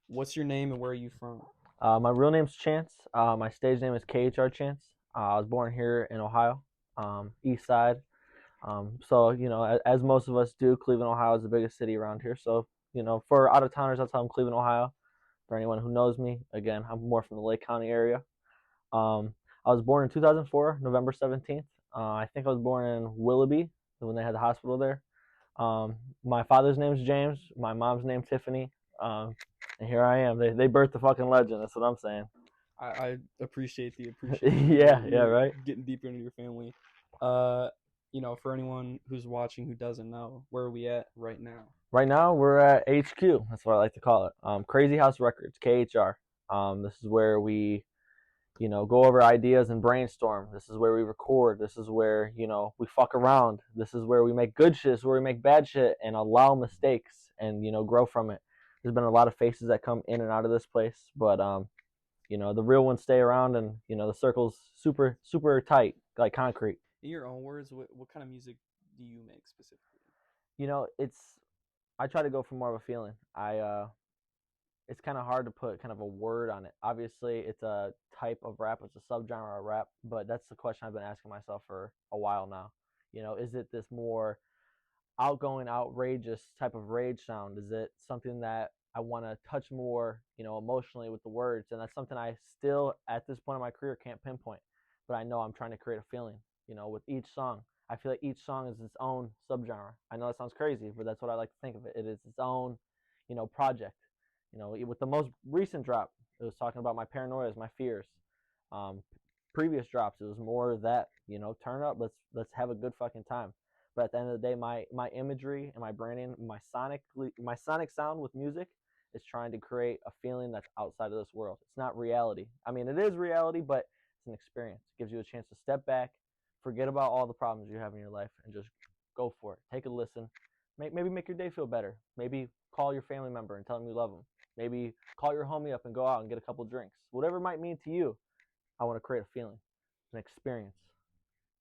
What's your name and where are you from? My real name's Chance. My stage name is KHR Chance. I was born here in Ohio, East Side. So as most of us do, Cleveland, Ohio is the biggest city around here. So for out of towners, I'll tell them Cleveland, Ohio. For anyone who knows me, again, I'm more from the Lake County area. I was born in 2004, November 17th. I think I was born in Willoughby when they had the hospital there. My father's name's James. My mom's name's Tiffany. And here I am. They birthed the fucking legend. That's what I'm saying. I appreciate the appreciation. Yeah, yeah, You're right. getting deeper into your family. Uh, for anyone who's watching who doesn't know, where are we at right now? Right now we're at HQ. That's what I like to call it. Krazziehouzerecordz, KHR. This is where we, go over ideas and brainstorm. This is where we record. This is where we fuck around. This is where we make good shit. This is where we make bad shit and allow mistakes and grow from it. There's been a lot of faces that come in and out of this place, but the real ones stay around, and the circle's super super tight like concrete. In your own words, what kind of music do you make specifically? It's I try to go for more of a feeling. It's kind of hard to put kind of a word on it. Obviously, it's a type of rap, it's a subgenre of rap, but that's the question I've been asking myself for a while now. Is it this more outgoing, outrageous type of rage sound? Is it something that I want to touch more, emotionally with the words? And that's something I still, at this point in my career, can't pinpoint. But I know I'm trying to create a feeling, with each song. I feel like each song is its own subgenre. I know that sounds crazy, but that's what I like to think of it. It is its own, project. With the most recent drop, it was talking about my paranoias, my fears. Um, Previous drops, it was more of that, turn up, let's have a good fucking time. But at the end of the day, my imagery and my branding, my sonic sound with music is trying to create a feeling that's outside of this world. It's not reality. I mean, it is reality, but it's an experience. It gives you a chance to step back, forget about all the problems you have in your life, and just go for it. Take a listen. Maybe make your day feel better. Maybe call your family member and tell them you love them. Maybe call your homie up and go out and get a couple drinks. Whatever it might mean to you, I want to create a feeling, an experience.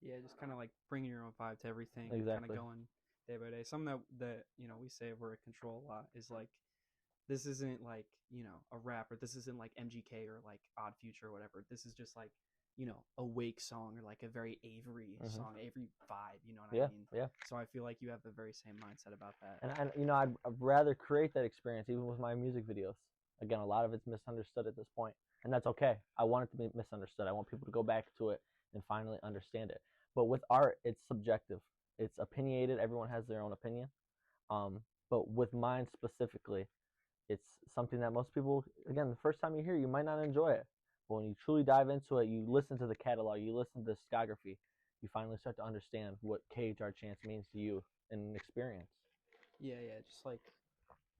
Yeah, just kind of like bringing your own vibe to everything and kind of Exactly. going day by day. Something that we say we're at control a lot is like this isn't like a rap, or this isn't like MGK or like Odd Future or whatever. This is just like a Wake song, or like a very Avery song, Avery vibe. You know what I Yeah, mean? yeah. So I feel like you have the very same mindset about that. And I'd rather create that experience even with my music videos. Again, a lot of it's misunderstood at this point, and that's okay. I want it to be misunderstood. I want people to go back to it and finally understand it. But with art, it's subjective. It's opinionated. Everyone has their own opinion. But with mine specifically, it's something that most people, again, the first time you hear, you might not enjoy it. But when you truly dive into it, you listen to the catalog, you listen to the discography, you finally start to understand what KHR Chance means to you in an experience. Yeah, yeah, just like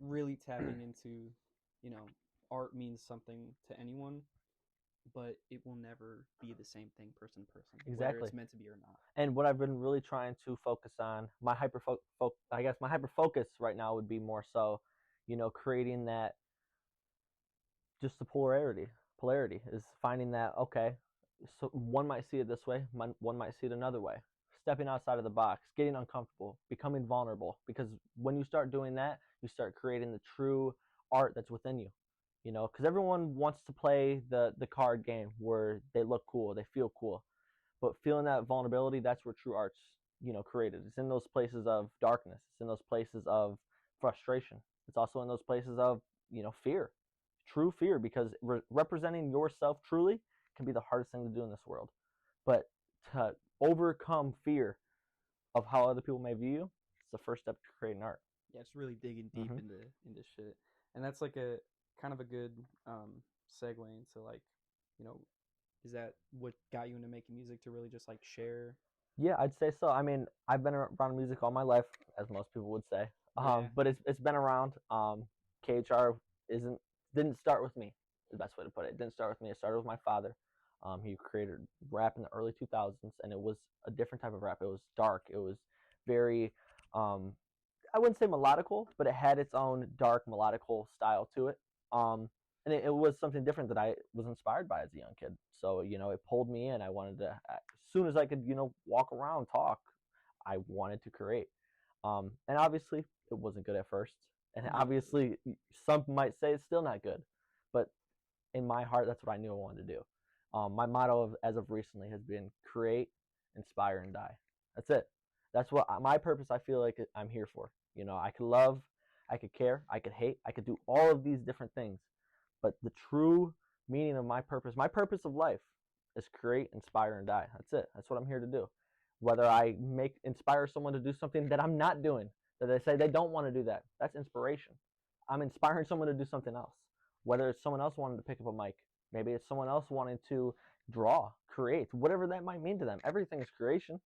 really tapping into, you know, art means something to anyone, but it will never be the same thing person to person, whether Exactly. it's meant to be or not. And what I've been really trying to focus on, I guess my hyper focus right now would be more so, creating that, just the polarity. Polarity is finding that, okay, so one might see it this way, one might see it another way. Stepping outside of the box, getting uncomfortable, becoming vulnerable. Because when you start doing that, you start creating the true art that's within you. Because everyone wants to play the card game where they look cool, they feel cool, but feeling that vulnerability, that's where true art's created. It's in those places of darkness. It's in those places of frustration. It's also in those places of fear, true fear, because representing yourself truly can be the hardest thing to do in this world. But to overcome fear of how other people may view you, it's the first step to creating art. Yeah, it's really digging deep Mm-hmm. into shit, and that's like a kind of a good segue into like, you know, is that what got you into making music, to really just like share? Yeah, I'd say so. I mean, I've been around music all my life, as most people would say. Yeah, But it's been around. KHR isn't didn't start with me. The best way to put it. It didn't start with me. It started with my father. He created rap in the early 2000s, and it was a different type of rap. It was dark. It was very, um, I wouldn't say melodical, but it had its own dark melodical style to it. Um, and it was something different that I was inspired by as a young kid. So it pulled me in. I wanted to, as soon as I could, walk around, talk, I wanted to create. And obviously, it wasn't good at first. And Yeah, for sure. obviously, some might say it's still not good, but in my heart, that's what I knew I wanted to do. My motto as of recently has been create, inspire, and die. That's it. That's what my purpose. I feel like I'm here for. You know, I could love, I could care, I could hate, I could do all of these different things, but the true meaning of my purpose of life, is create, inspire, and die. That's it. That's what I'm here to do. Whether I inspire someone to do something that I'm not doing, that they say they don't want to do that, that's inspiration. I'm inspiring someone to do something else. Whether it's someone else wanting to pick up a mic, maybe it's someone else wanting to draw, create, whatever that might mean to them. Everything is creation,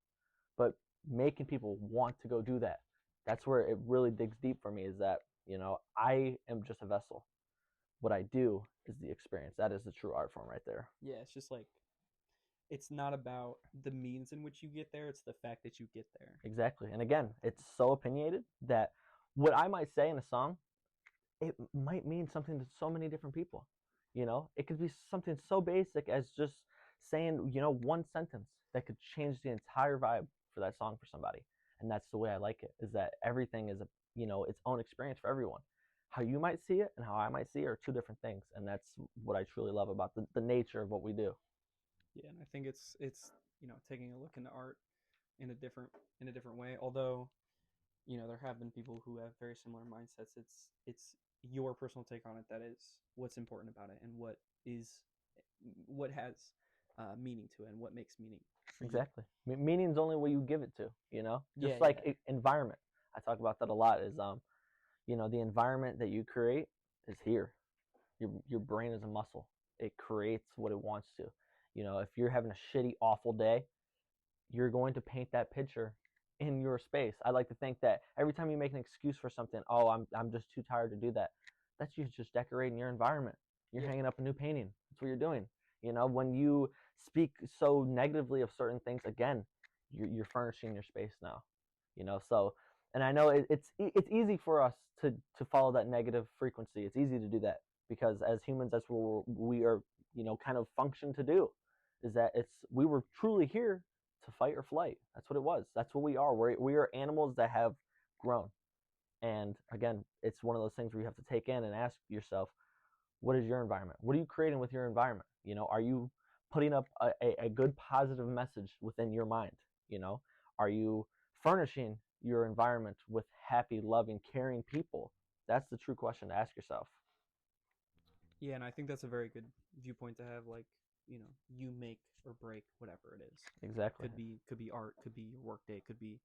but making people want to go do that. That's where it really digs deep for me, is that, I am just a vessel. What I do is the experience. That is the true art form right there. Yeah, it's just like it's not about the means in which you get there, it's the fact that you get there. Exactly. And again, it's so opinionated that what I might say in a song, it might mean something to so many different people. It could be something so basic as just saying, one sentence that could change the entire vibe for that song for somebody. And that's the way I like it, is that everything is its own experience for everyone. How you might see it and how I might see it are two different things. And that's what I truly love about the nature of what we do. Yeah, and I think it's taking a look into art in a different way. Although there have been people who have very similar mindsets. It's your personal take on it that is what's important about it, and what has meaning to it, and what makes meaning for you. Exactly. Meaning is only what you give it to. Just Yeah, like yeah, environment. I talk about that a lot. Is the environment that you create is here. Your brain is a muscle. It creates what it wants to. If you're having a shitty, awful day, you're going to paint that picture in your space. I like to think that every time you make an excuse for something, oh, I'm just too tired to do that. That's you just decorating your environment. You're yeah, hanging up a new painting. That's what you're doing. When you speak so negatively of certain things, again, you're furnishing your space now. So, and I know it's easy for us to follow that negative frequency. It's easy to do that because as humans, that's what we are, kind of function to do. Is that we were truly here to fight or flight. That's what it was. That's what we are. We are animals that have grown. And again, it's one of those things where you have to take in and ask yourself, what is your environment? What are you creating with your environment? Are you putting up a good positive message within your mind? Are you furnishing your environment with happy, loving, caring people? That's the true question to ask yourself. yeah. And I think that's a very good viewpoint to have. Like, you make or break whatever it is. Exactly. Could be art, could be your work day, could be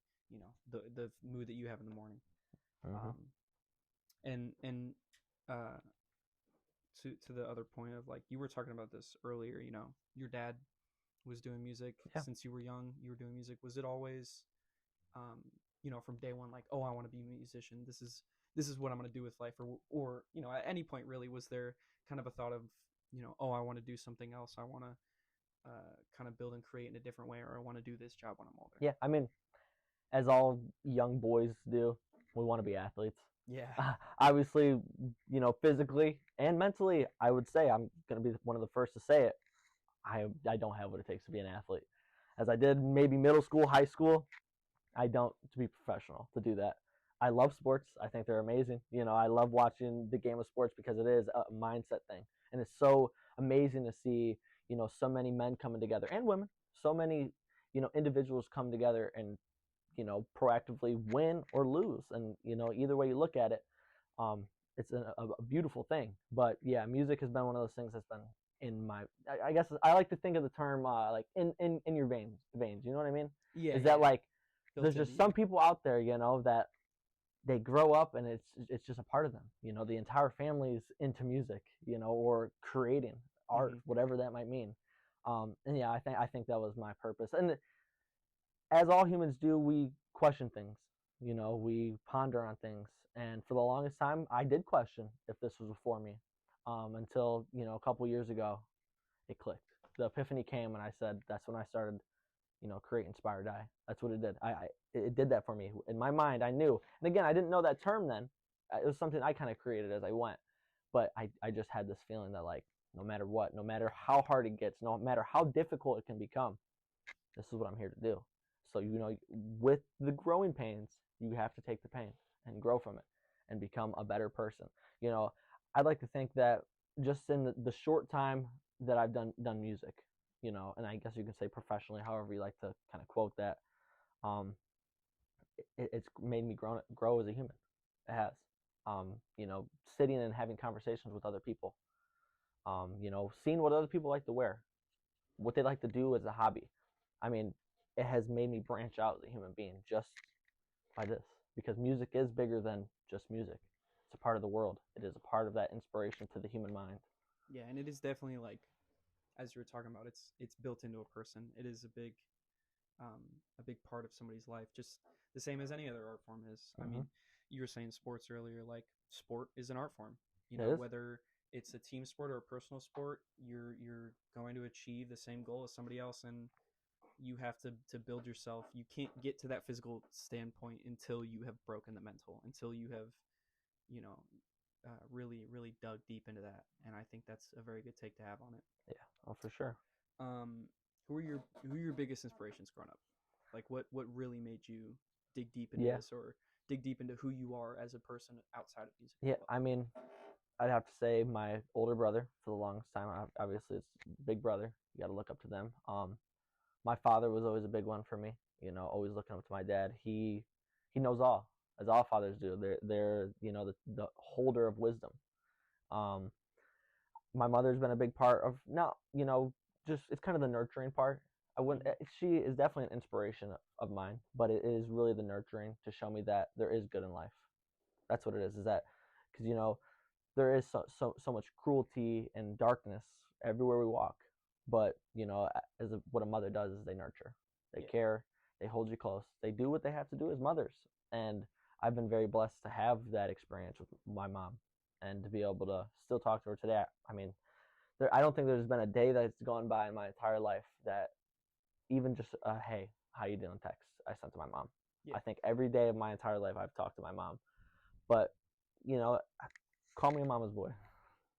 the mood that you have in the morning. Mm-hmm. Um, and uh, to the other point of, like, you were talking about this earlier. Your dad was doing music Yeah. since you were young. You were doing music. Was it always, from day one, like, oh, I want to be a musician. This is what I'm going to do with life, or at any point really, was there kind of a thought of, oh, I want to do something else. I want to kind of build and create in a different way, or I want to do this job when I'm older. Yeah. I mean, as all young boys do, we want to be athletes. Yeah. Obviously, physically and mentally, I would say I'm going to be one of the first to say it. I don't have what it takes to be an athlete. As I did maybe middle school, high school, I don't to be professional to do that. I love sports. I think they're amazing. I love watching the game of sports because it is a mindset thing. And it's so amazing to see, so many men coming together and women, so many, individuals come together and, proactively win or lose. And, either way you look at it, it's a beautiful thing. But yeah, music has been one of those things that's been in my, I guess I like to think of the term like in your veins. You know what I mean? Yeah. Is Yeah. that like, Built there's into just you. some people out there, that they grow up and it's just a part of them. The entire family is into music, or creating art, whatever that might mean. And yeah, I think that was my purpose. And as all humans do, we question things. We ponder on things. And for the longest time, I did question if this was for me. Until a couple years ago, it clicked. The epiphany came, and I said that's when I started create, inspire, die. That's what it did. It did that for me. In my mind, I knew. And again, I didn't know that term then. It was something I kind of created as I went. But I just had this feeling that, like, no matter what, no matter how hard it gets, no matter how difficult it can become, this is what I'm here to do. So, with the growing pains, you have to take the pain and grow from it. and become a better person. You know, I'd like to think that just in the short time that I've done music, you know, and I guess you can say professionally, however you like to kind of quote that, um, it's made me grow as a human. It has. You know, sitting and having conversations with other people. You know, seeing what other people like to wear, what they like to do as a hobby. I mean, it has made me branch out as a human being just by this, because music is bigger than just music. It's a part of the world. It is a part of that inspiration to the human mind. Yeah, and it is definitely like, as you were talking about, it's built into a person. It is um, a big part of somebody's life, just the same as any other art form is. I Mm-hmm. mean, you were saying sports earlier, like sport is an art form. You It know, is. whether it's a team sport or a personal sport, you're going to achieve the same goal as somebody else, and you have to build yourself. You can't get to that physical standpoint until you have broken the mental, until you have, you know, really dug deep into that. And I think that's a very good take to have on it. Yeah. Oh, for sure. Um, who are your biggest inspirations growing up? Like what really made you dig deep into Yeah. this, or dig deep into who you are as a person outside of music as Yeah. well? I mean, I'd have to say my older brother for the longest time. Obviously, it's big brother. You got to look up to them. My father was always a big one for me. You know, always looking up to my dad. He knows all, as all fathers do. They're you know the holder of wisdom. Um, my mother's been a big part of, not, you know, just, it's kind of the nurturing part. I wouldn't. She is definitely an inspiration of mine, but it is really the nurturing to show me that there is good in life. That's what it is. Is that because, you know, there is so much cruelty and darkness everywhere we walk. But, you know, what a mother does is they nurture, they Yeah, care, they hold you close, they do what they have to do as mothers. And I've been very blessed to have that experience with my mom, and to be able to still talk to her today. I mean, I don't think there's been a day that's gone by in my entire life that even just a hey, how you doing text I sent to my mom. yeah. I think every day of my entire life I've talked to my mom. But, you know, call me a mama's boy.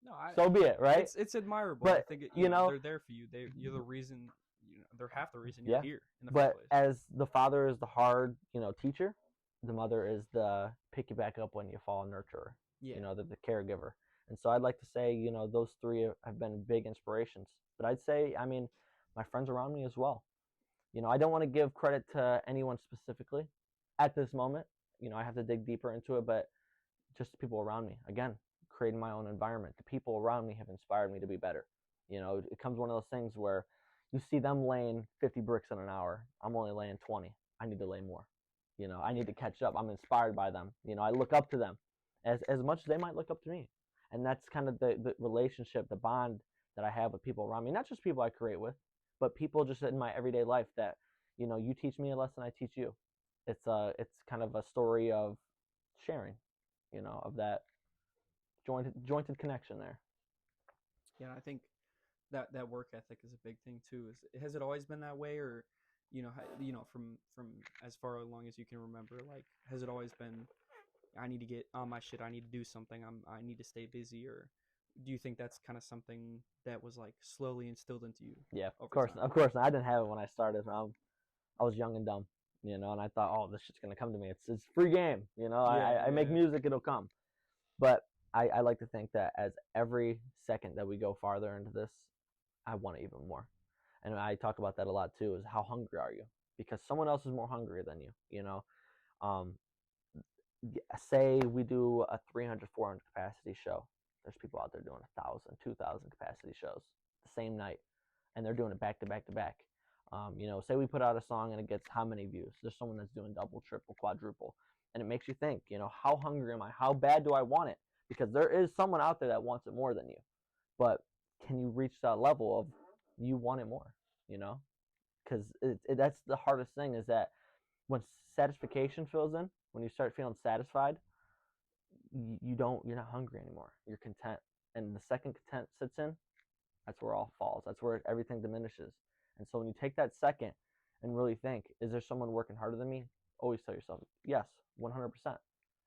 No, I So be it, right? it's admirable. I But, think you know, they're there for you. You're the reason. You know, they're half the reason you're yeah. here in the first But place. as the father is the hard, you know, teacher, the mother is the pick you back up when you fall nurturer. Yeah, You know, the caregiver. And so I'd like to say, you know, those three have been big inspirations. But I'd say, I mean, my friends around me as well. You know, I don't want to give credit to anyone specifically at this moment. You know, I have to dig deeper into it, but just the people around me. Again, creating my own environment. The people around me have inspired me to be better. You know, it comes one of those things where you see them laying 50 bricks in an hour. I'm only laying 20. I need to lay more. You know, I need to catch up. I'm inspired by them. You know, I look up to them as much as they might look up to me. And that's kind of the relationship, the bond that I have with people around me. Not just people I create with, but people just in my everyday life that, you know, you teach me a lesson, I teach you. It's kind of a story of sharing, you know, of that jointed connection there. yeah. I think that work ethic is a big thing too. Has it always been that way, or you know, from as far along as you can remember, like has it always been, I need to get on my shit, I need to do something, I need to stay busy, or do you think that's kind of something that was like slowly instilled into you Yeah, over time? of course. I didn't have it when I started. I was young and dumb, you know, and I thought, oh, this shit's gonna come to me. It's free game, you know. Yeah, I make yeah, music, it'll come. But I like to think that as every second that we go farther into this, I want it even more. And I talk about that a lot too. Is how hungry are you? Because someone else is more hungry than you. You know, um, say we do a 300, 400 capacity show. There's people out there doing 1,000, 2,000 capacity shows the same night, and they're doing it back to back to back. You know, say we put out a song and it gets how many views? There's someone that's doing double, triple, quadruple, and it makes you think. You know, how hungry am I? How bad do I want it? Because there is someone out there that wants it more than you, but can you reach that level of you want it more? You know, because that's the hardest thing, is that when satisfaction fills in, when you start feeling satisfied, you're not hungry anymore. You're content. And the second content sits in, that's where all falls. That's where everything diminishes. And so when you take that second and really think, is there someone working harder than me? Always tell yourself, yes, 100%.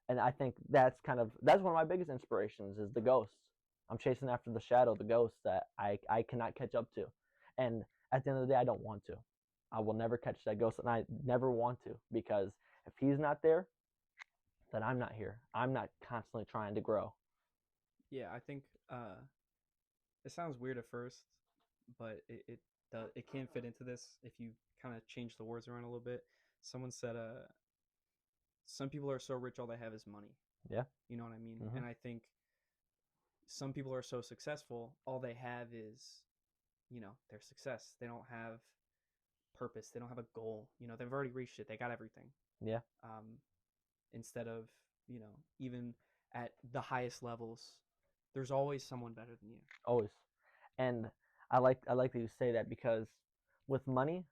And I think that's one of my biggest inspirations is the ghosts. I'm chasing after the shadow, the ghost that I cannot catch up to. And at the end of the day, I don't want to. I will never catch that ghost, and I never want to, because if he's not there, then I'm not here. I'm not constantly trying to grow. Yeah, I think it sounds weird at first, but it can fit into this if you kind of change the words around a little bit. Someone said some people are so rich all they have is money. Yeah. You know what I mean? Mm-hmm. And I think some people are so successful all they have is, their success. They don't have purpose. They don't have a goal. They've already reached it. They got everything. Yeah. Instead of, even at the highest levels, there's always someone better than you. Always. And I like that you say that, because with money,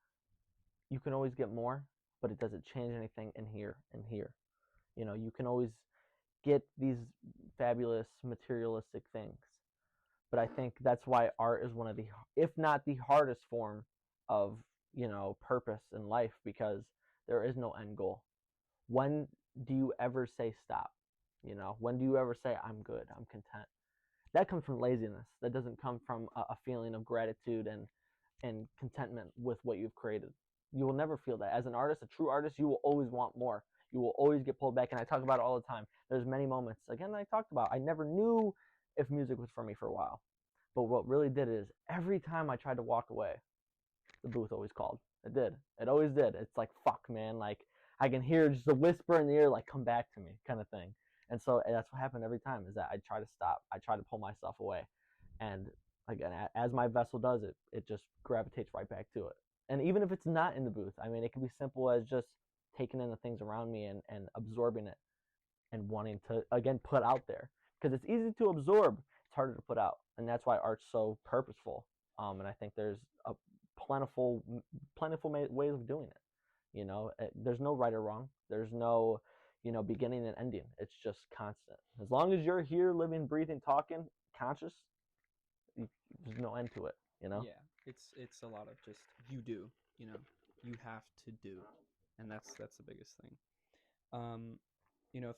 you can always get more, but it doesn't change anything in here and here. You can always get these fabulous materialistic things. But I think that's why art is one of the, if not the hardest form of, purpose in life, because there is no end goal. When do you ever say stop? When do you ever say I'm good, I'm content? That comes from laziness. That doesn't come from a feeling of gratitude and contentment with what you've created. You will never feel that. As an artist, a true artist, you will always want more. You will always get pulled back. And I talk about it all the time. There's many moments, again, I talked about, I never knew if music was for me for a while. But what really did is, every time I tried to walk away, the booth always called. It did. It always did. It's like, fuck, man. Like, I can hear just a whisper in the ear, like, come back to me, kind of thing. And so that's what happened every time, is that I try to stop. I try to pull myself away. And again, as my vessel does it, it just gravitates right back to it. And even if it's not in the booth, I mean, it can be simple as just taking in the things around me and absorbing it and wanting to, again, put out there. Because it's easy to absorb, it's harder to put out. And that's why art's so purposeful. And I think there's a plentiful ways of doing it. There's no right or wrong. There's no, beginning and ending. It's just constant. As long as you're here, living, breathing, talking, conscious, there's no end to it. Yeah, it's a lot of just you do. You have to do, and that's the biggest thing.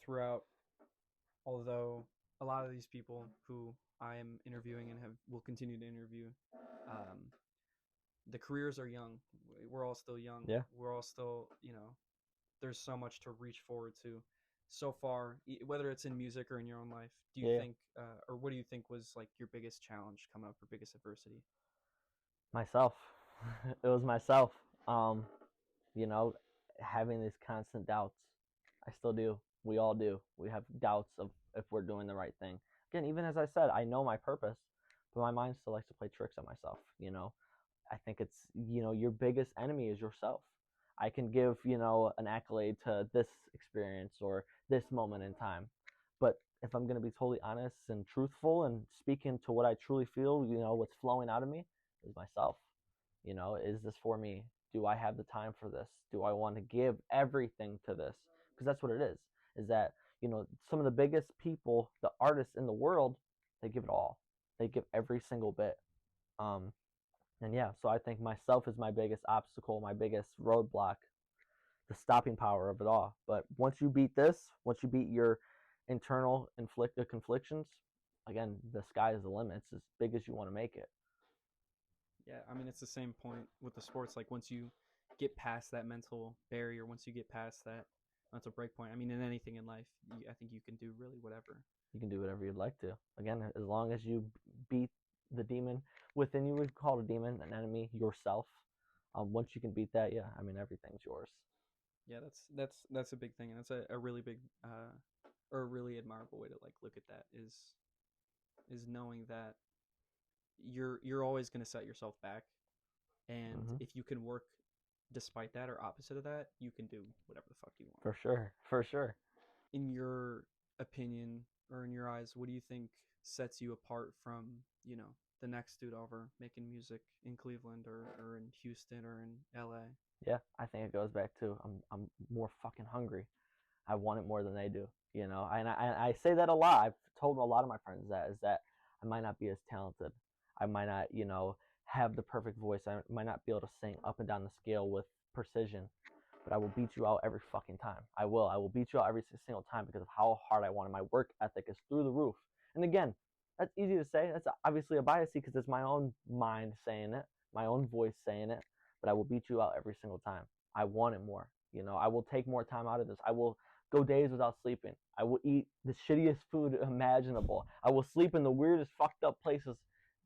Throughout, although a lot of these people who I am interviewing and will continue to interview, the careers are young. We're all still young. Yeah. We're all still, there's so much to reach forward to. So far, whether it's in music or in your own life, do you think, or what do you think was like your biggest challenge coming up, or biggest adversity? Myself. It was myself. Having these constant doubts. I still do. We all do. We have doubts of if we're doing the right thing. Again, even as I said, I know my purpose, but my mind still likes to play tricks on myself. I think it's, your biggest enemy is yourself. I can give, an accolade to this experience or this moment in time. But if I'm going to be totally honest and truthful and speaking to what I truly feel, what's flowing out of me is myself. Is this for me? Do I have the time for this? Do I want to give everything to this? Because that's what it is that, some of the biggest people, the artists in the world, they give it all. They give every single bit. And yeah, so I think myself is my biggest obstacle, my biggest roadblock, the stopping power of it all. But once you beat this, once you beat your internal conflictions, again, the sky is the limit. It's as big as you want to make it. Yeah, I mean, it's the same point with the sports. Like, once you get past that mental barrier, once you get past that mental break point, I mean, in anything in life, I think you can do really whatever. You can do whatever you'd like to. Again, as long as you beat the demon within you, would call it a demon, an enemy, yourself. Once you can beat that, yeah, I mean, everything's yours. Yeah, that's a big thing, and that's a really big or a really admirable way to like look at that is knowing that you're always going to set yourself back, and if you can work despite that or opposite of that, you can do whatever the fuck you want. For sure. In your opinion, or in your eyes, what do you think sets you apart from, the next dude over making music in Cleveland or in Houston or in LA? Yeah, I think it goes back to I'm more fucking hungry. I want it more than they do, and I say that a lot. I've told a lot of my friends that is that I might not be as talented. I might not, have the perfect voice. I might not be able to sing up and down the scale with precision, but I will beat you out every fucking time. I will beat you out every single time because of how hard I want it. My work ethic is through the roof. And again, that's easy to say. That's obviously a bias because it's my own mind saying it, my own voice saying it, but I will beat you out every single time. I want it more. I will take more time out of this. I will go days without sleeping. I will eat the shittiest food imaginable. I will sleep in the weirdest fucked up places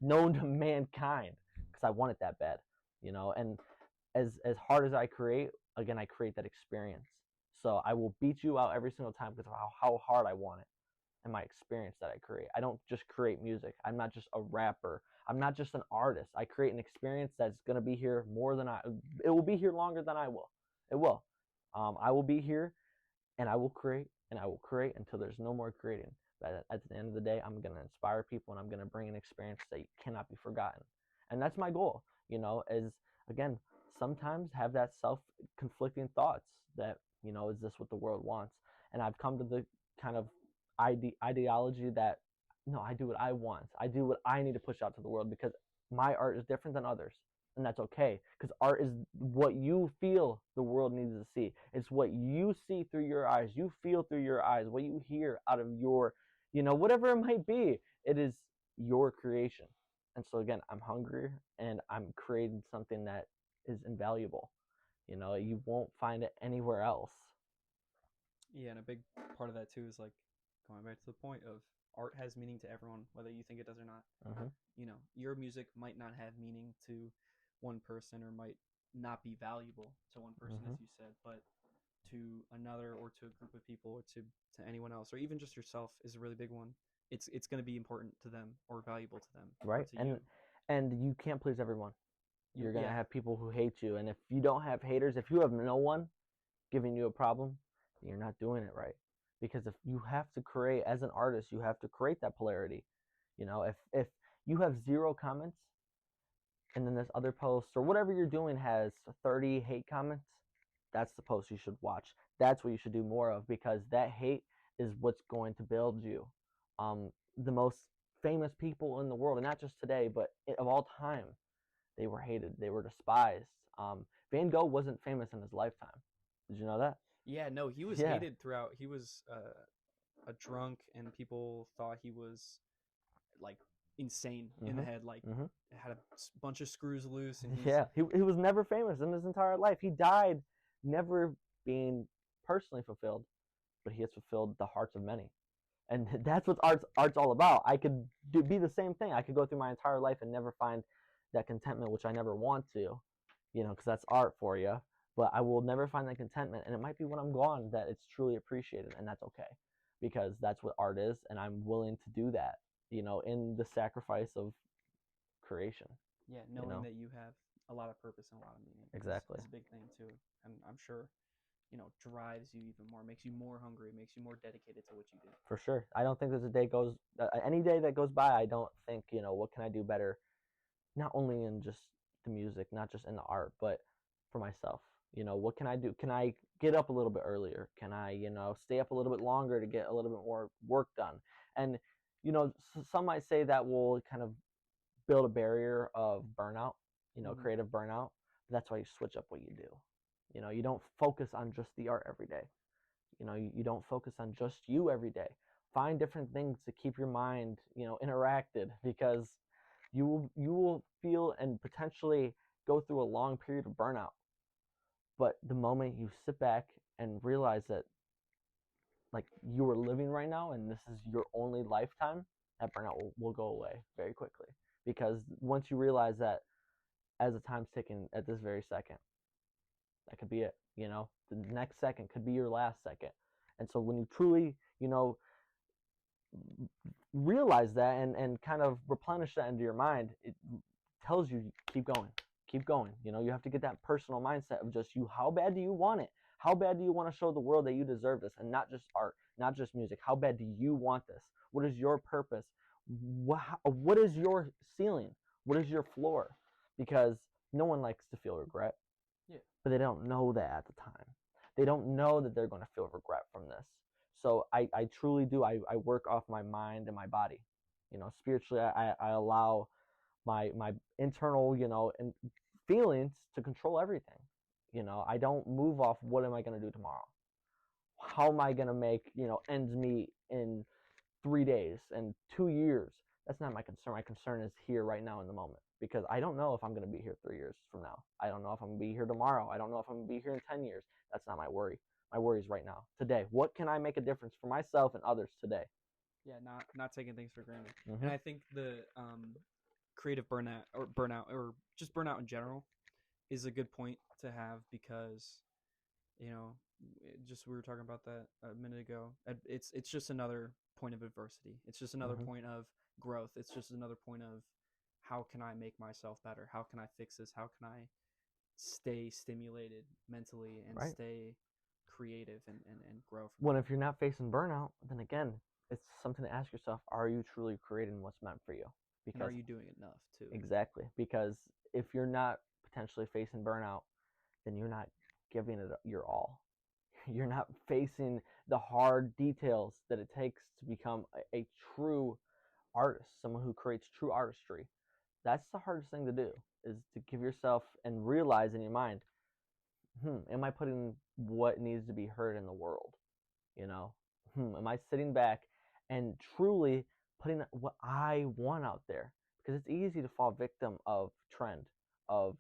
known to mankind because I want it that bad, you know. And as hard as I create, again, I create that experience. So I will beat you out every single time because of how hard I want it and my experience that I create. I don't just create music. I'm not just a rapper. I'm not just an artist. I create an experience that's going to be here more than it will be here longer than I will. It will. I will be here and I will create and I will create until there's no more creating. But at the end of the day, I'm going to inspire people and I'm going to bring an experience that cannot be forgotten. And that's my goal, you know, is again, sometimes have that self-conflicting thoughts that, you know, is this what the world wants? And I've come to the kind of ideology that, no, I do what I want. I do what I need to push out to the world because my art is different than others. And that's okay because art is what you feel the world needs to see. It's what you see through your eyes, you feel through your eyes, what you hear out of your, you know, whatever it might be. It is your creation. And so again, I'm hungry and I'm creating something that is invaluable. You know, you won't find it anywhere else. Yeah, and a big part of that too is like going back to the point of art has meaning to everyone, whether you think it does or not. Mm-hmm. You know, your music might not have meaning to one person or might not be valuable to one person, Mm-hmm. as you said, but to another or to a group of people or to anyone else or even just yourself is a really big one. It's going to be important to them or valuable to them, right? to you. And you can't please everyone. You're gonna Yeah, have people who hate you, and if you don't have haters, if you have no one giving you a problem, you're not doing it right. Because if you have to create as an artist, you have to create that polarity. You know, if you have 0 comments and then this other post or whatever you're doing has 30 hate comments, that's the post you should watch. That's what you should do more of because that hate is what's going to build you. The most famous people in the world, and not just today, but of all time, they were hated. They were despised. Van Gogh wasn't famous in his lifetime. Did you know that? yeah, no, he was Yeah. hated throughout. He was a drunk and people thought he was like insane in the head, like had a bunch of screws loose and Yeah, he was never famous in his entire life. He died never being personally fulfilled, but he has fulfilled the hearts of many. And that's what art's all about. I could be the same thing. I could go through my entire life and never find that contentment, which I never want to, you know, because that's art for you. But I will never find that contentment, and it might be when I'm gone that it's truly appreciated, and that's okay, because that's what art is, and I'm willing to do that, you know, in the sacrifice of creation. Yeah, knowing that you have a lot of purpose and a lot of meaning Exactly. is a big thing too, and I'm sure, you know, drives you even more, makes you more hungry, makes you more dedicated to what you do. For sure. I don't think there's a day goes any day that goes by. I don't think, you know, what can I do better, not only in just the music, not just in the art, but for myself. You know, what can I do? Can I get up a little bit earlier? Can I, you know, stay up a little bit longer to get a little bit more work done? And, you know, some might say that will kind of build a barrier of burnout, you know, creative burnout. But that's why you switch up what you do. You know, you don't focus on just the art every day. You know, you don't focus on just you every day. Find different things to keep your mind, you know, interacted, because you will feel and potentially go through a long period of burnout. But the moment you sit back and realize that like you are living right now and this is your only lifetime, that burnout will go away very quickly. Because once you realize that as the time's ticking at this very second, that could be it. You know, the next second could be your last second. And so when you truly, you know, realize that and kind of replenish that into your mind, it tells you keep going, keep going. You know, you have to get that personal mindset of just you. How bad do you want it? How bad do you want to show the world that you deserve this? And not just art, not just music. How bad do you want this? What is your purpose? What is your ceiling? What is your floor? Because no one likes to feel regret. Yeah. But they don't know that at the time. They don't know that they're going to feel regret from this. So I truly do. I work off my mind and my body. You know, spiritually, I allow my internal, you know, and feelings to control everything. You know, I don't move off what am I going to do tomorrow? How am I going to make, you know, ends meet in 3 days and 2 years? That's not my concern. My concern is here right now in the moment, because I don't know if I'm going to be here 3 years from now. I don't know if I'm going to be here tomorrow. I don't know if I'm going to be here in 10 years. That's not my worry. My worries right now, today. What can I make a difference for myself and others today? Yeah, not taking things for granted. Mm-hmm. And I think the creative burnout or just burnout in general is a good point to have, because just we were talking about that a minute ago. It's just another point of adversity. It's just another Mm-hmm. point of growth. It's just another point of how can I make myself better? How can I fix this? How can I stay stimulated mentally and Right. stay creative and grow from Well, there? if you're not facing burnout, then again, it's something to ask yourself: are you truly creating what's meant for you? And are Because you doing enough too? exactly, because if you're not potentially facing burnout, then you're not giving it your all. You're not facing the hard details that it takes to become a true artist, someone who creates true artistry. That's the hardest thing to do, is to give yourself and realize in your mind, am I putting what needs to be heard in the world? You know, am I sitting back and truly putting what I want out there? Because it's easy to fall victim of trend, of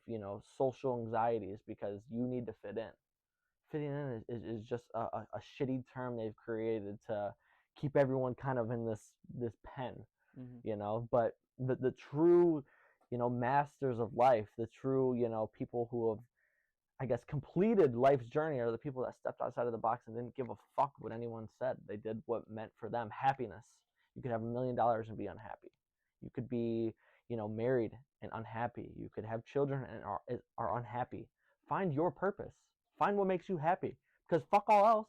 social anxieties, because you need to fit in. Fitting in is just a shitty term they've created to keep everyone kind of in this pen, but the true masters of life, the true people who have, I guess, completed life's journey, are the people that stepped outside of the box and didn't give a fuck what anyone said. They did what meant for them. Happiness. You could have $1,000,000 and be unhappy. You could be married and unhappy. You could have children and are unhappy. Find your purpose. Find what makes you happy, because fuck all else.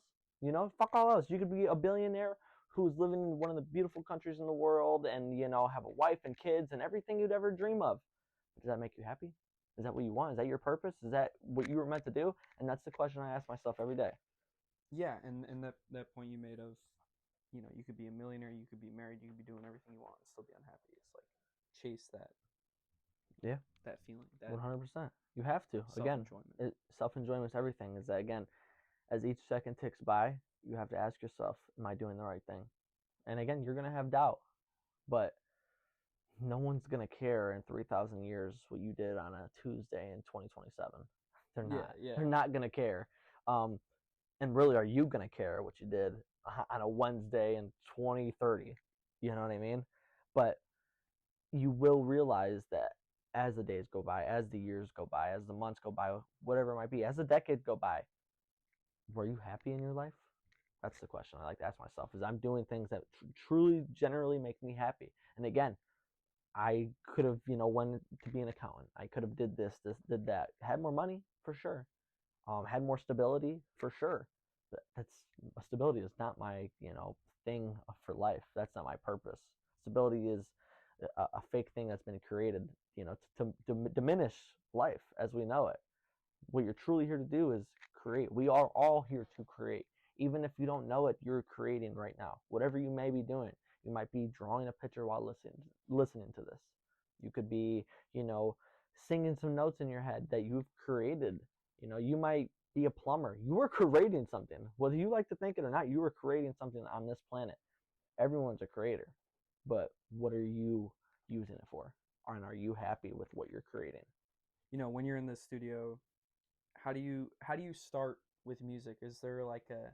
Fuck all else. You could be a billionaire who's living in one of the beautiful countries in the world and have a wife and kids and everything you'd ever dream of. Does that make you happy? Is that what you want? Is that your purpose? Is that what you were meant to do? And that's the question I ask myself every day. Yeah, and that point you made of, you could be a millionaire, you could be married, you could be doing everything you want and still be unhappy. It's like chase Yeah, that feeling, that 100%. You have to. Again, self-enjoyment. Self-enjoyment is everything. Is that, again, as each second ticks by, you have to ask yourself, am I doing the right thing? And again, you're going to have doubt, but no one's going to care in 3,000 years what you did on a Tuesday in 2027. They're not. Yeah. They're not going to care. And really, are you going to care what you did on a Wednesday in 2030? You know what I mean? But you will realize that as the days go by, as the years go by, as the months go by, whatever it might be, as the decades go by, were you happy in your life? That's the question I like to ask myself, is I'm doing things that truly, generally make me happy. And again, I could have, wanted to be an accountant. I could have did this, did that. Had more money, for sure. Had more stability, for sure. That's stability is not my, thing for life. That's not my purpose. Stability is a fake thing that's been created, to diminish life as we know it. What you're truly here to do is create. We are all here to create. Even if you don't know it, you're creating right now. Whatever you may be doing, you might be drawing a picture while listening to this. You could be, singing some notes in your head that you've created. You might be a plumber. You are creating something. Whether you like to think it or not, you are creating something on this planet. Everyone's a creator. But what are you using it for? And are you happy with what you're creating? When you're in the studio, how do you start with music? Is there like a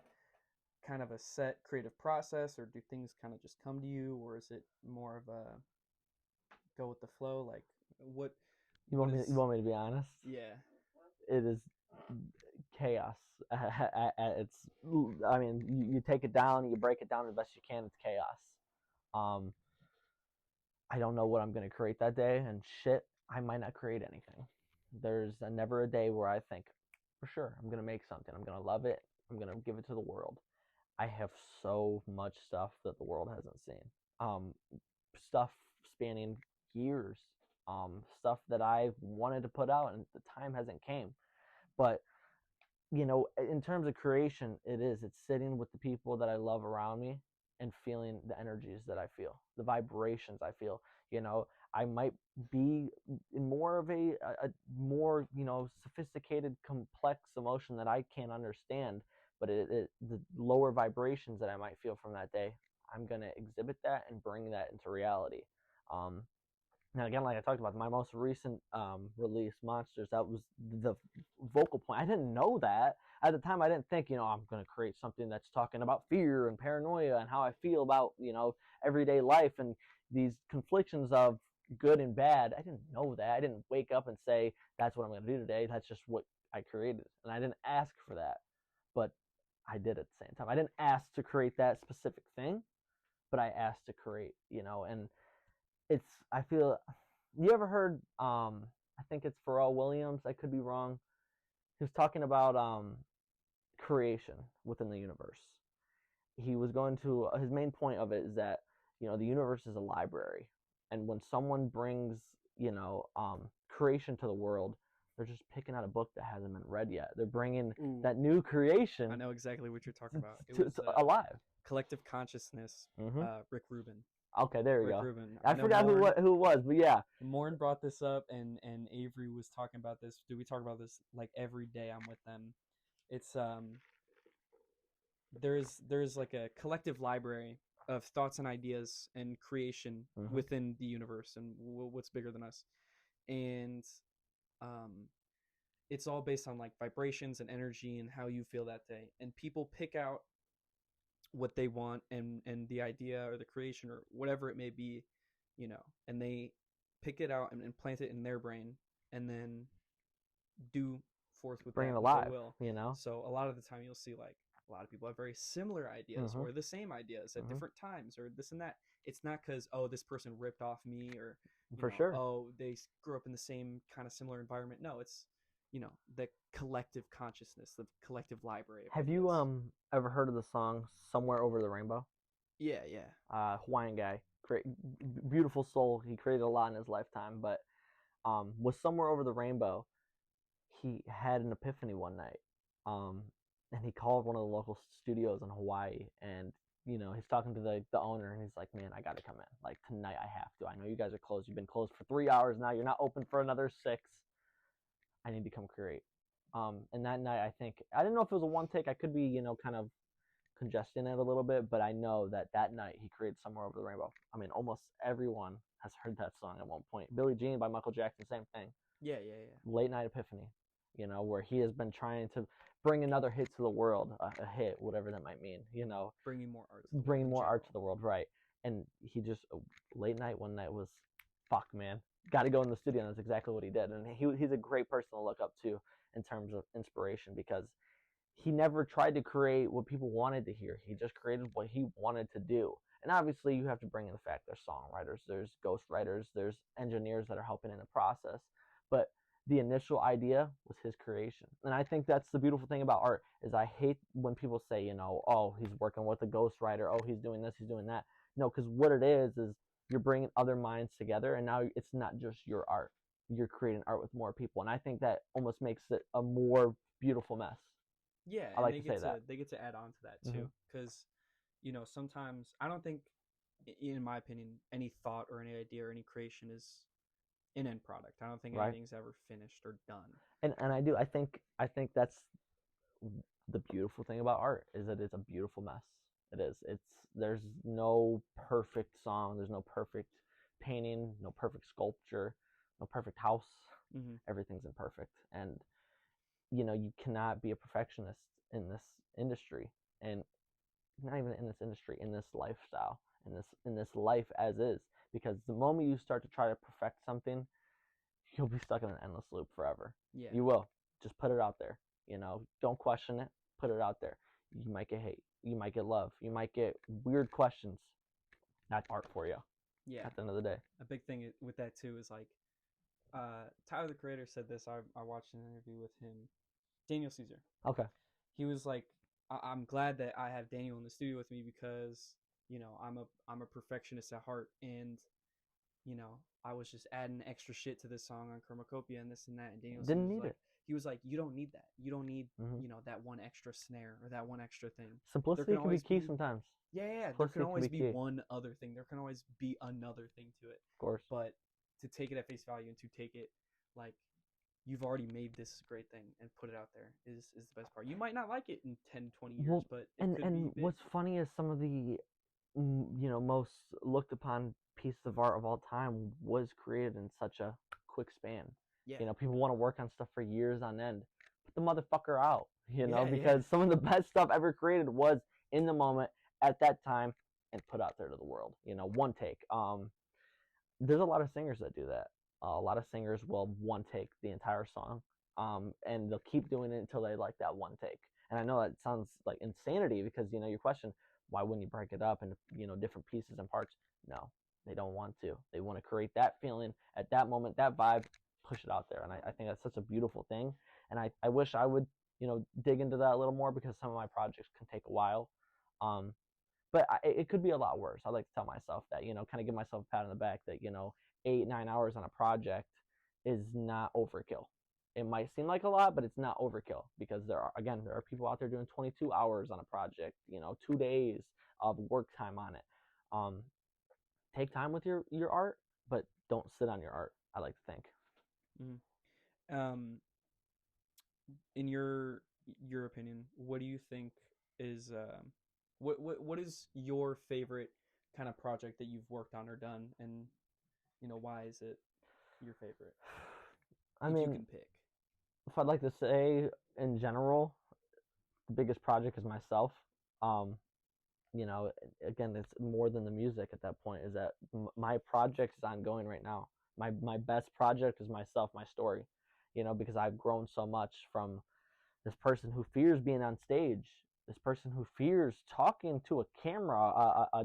kind of a set creative process, or do things kind of just come to you, or is it more of a go with the flow? Like what You what want me? is You want me to be honest? Yeah. It is chaos. It's. I mean, you take it down, you break it down the best you can. It's chaos. Um, I don't know what I'm gonna create that day, and shit, I might not create anything. There's never a day where I think, for sure, I'm gonna make something. I'm gonna love it. I'm gonna give it to the world. I have so much stuff that the world hasn't seen. Um, Stuff spanning years. Stuff that I've wanted to put out and the time hasn't came. But in terms of creation, it's sitting with the people that I love around me and feeling the energies that I feel, the vibrations I feel. I might be in more of a more sophisticated, complex emotion that I can't understand, but the lower vibrations that I might feel from that day, I'm gonna exhibit that and bring that into reality. Now again, like I talked about, my most recent release, Monsters, that was the vocal point. I didn't know that at the time. I didn't think, I'm going to create something that's talking about fear and paranoia and how I feel about, everyday life and these conflictions of good and bad. I didn't know that. I didn't wake up and say that's what I'm going to do today. That's just what I created, and I didn't ask for that, but I did at the same time. I didn't ask to create that specific thing, but I asked to create, and I feel, you ever heard, I think it's Pharrell Williams, I could be wrong. He was talking about creation within the universe. He was going to, his main point of it is that, the universe is a library. And when someone brings, creation to the world, they're just picking out a book that hasn't been read yet. They're bringing that new creation. I know exactly what you're talking about. It was alive. Collective Consciousness, Rick Rubin. Okay, there you go. Rubin. I forgot who it was, but yeah. Morn brought this up, and Avery was talking about this. Do we talk about this like every day I'm with them? It's there's like a collective library of thoughts and ideas and creation within the universe and what's bigger than us, and it's all based on like vibrations and energy and how you feel that day, and people pick out what they want and the idea or the creation or whatever it may be, and they pick it out and plant it in their brain and then do forth with bring that it alive, will. So a lot of the time you'll see like a lot of people have very similar ideas or the same ideas at different times or this and that. It's not because, this person ripped off me or they grew up in the same kind of similar environment. No, it's the collective consciousness, the collective library. Have you ever heard of the song "Somewhere Over the Rainbow"? Yeah. Hawaiian guy, great, beautiful soul. He created a lot in his lifetime, but with "Somewhere Over the Rainbow," he had an epiphany one night, and he called one of the local studios in Hawaii, and he's talking to the owner, and he's like, "Man, I gotta come in. Like tonight, I have to. I know you guys are closed. You've been closed for 3 hours now. You're not open for another 6. I need to come create." And that night, I think, I didn't know if it was a one take. I could be, kind of congesting it a little bit, but I know that night he created "Somewhere Over the Rainbow." I mean, almost everyone has heard that song at one point. Billie Jean by Michael Jackson, same thing. Yeah. Late Night Epiphany, where he has been trying to bring another hit to the world, a hit, whatever that might mean, Bringing more art. Bringing more art to the world, right. And he just, late night, one night was, fuck, man. Got to go in the studio, and that's exactly what he did. And he's a great person to look up to in terms of inspiration, because he never tried to create what people wanted to hear. He just created what he wanted to do. And obviously, you have to bring in the fact there's songwriters, there's ghostwriters, there's engineers that are helping in the process. But the initial idea was his creation. And I think that's the beautiful thing about art, is I hate when people say, oh, he's working with a ghostwriter, oh, he's doing this, he's doing that. No, because what it is you're bringing other minds together, and now it's not just your art. You're creating art with more people, and I think that almost makes it a more beautiful mess. Yeah, I like to say that. They get to add on to that too, because sometimes I don't think, in my opinion, any thought or any idea or any creation is an end product. I don't think anything's ever finished or done. And I do. I think that's the beautiful thing about art, is that it's a beautiful mess. It is. There's no perfect song. There's no perfect painting. No perfect sculpture. No perfect house. Everything's imperfect, and you cannot be a perfectionist in this industry, and not even in this industry, in this lifestyle, in this life as is. Because the moment you start to try to perfect something, you'll be stuck in an endless loop forever. Yeah. You will. Just put it out there. Don't question it. Put it out there. You might get hate. You might get love. You might get weird questions. That's art for you. Yeah. At the end of the day. A big thing with that too is like, Tyler the Creator said this. I watched an interview with him, Daniel Caesar. Okay. He was like, I'm glad that I have Daniel in the studio with me, because I'm a perfectionist at heart, and I was just adding extra shit to this song on Chromacopia and this and that, and Daniel didn't need it. He was like, you don't need that. You don't need that one extra snare or that one extra thing. Simplicity can be key sometimes. Yeah. There can always be one other thing. There can always be another thing to it. Of course. But to take it at face value and to take it like you've already made this great thing and put it out there is the best part. You might not like it in 10, 20 years, but what's funny is some of the most looked upon piece of art of all time was created in such a quick span. Yeah. People want to work on stuff for years on end. Put the motherfucker out, Yeah, because some of the best stuff ever created was in the moment at that time and put out there to the world. One take. There's a lot of singers that do that. A lot of singers will one take the entire song, and they'll keep doing it until they like that one take. And I know that sounds like insanity because your question, why wouldn't you break it up into different pieces and parts? No, they don't want to. They want to create that feeling at that moment, that vibe, push it out there. And I think that's such a beautiful thing. And I wish I would dig into that a little more because some of my projects can take a while. But it could be a lot worse. I like to tell myself that, kind of give myself a pat on the back that, 8-9 hours on a project is not overkill. It might seem like a lot, but it's not overkill because there are people out there doing 22 hours on a project, 2 days of work time on it. Take time with your art, but don't sit on your art, I like to think. Mm-hmm. In your opinion, what do you think is what is your favorite kind of project that you've worked on or done, and why is it your favorite? I if mean, you can pick. If I'd like to say in general, the biggest project is myself. Again, it's more than the music at that point. Is that my project is ongoing right now. My best project is myself, my story. Because I've grown so much from this person who fears being on stage, this person who fears talking to a camera, a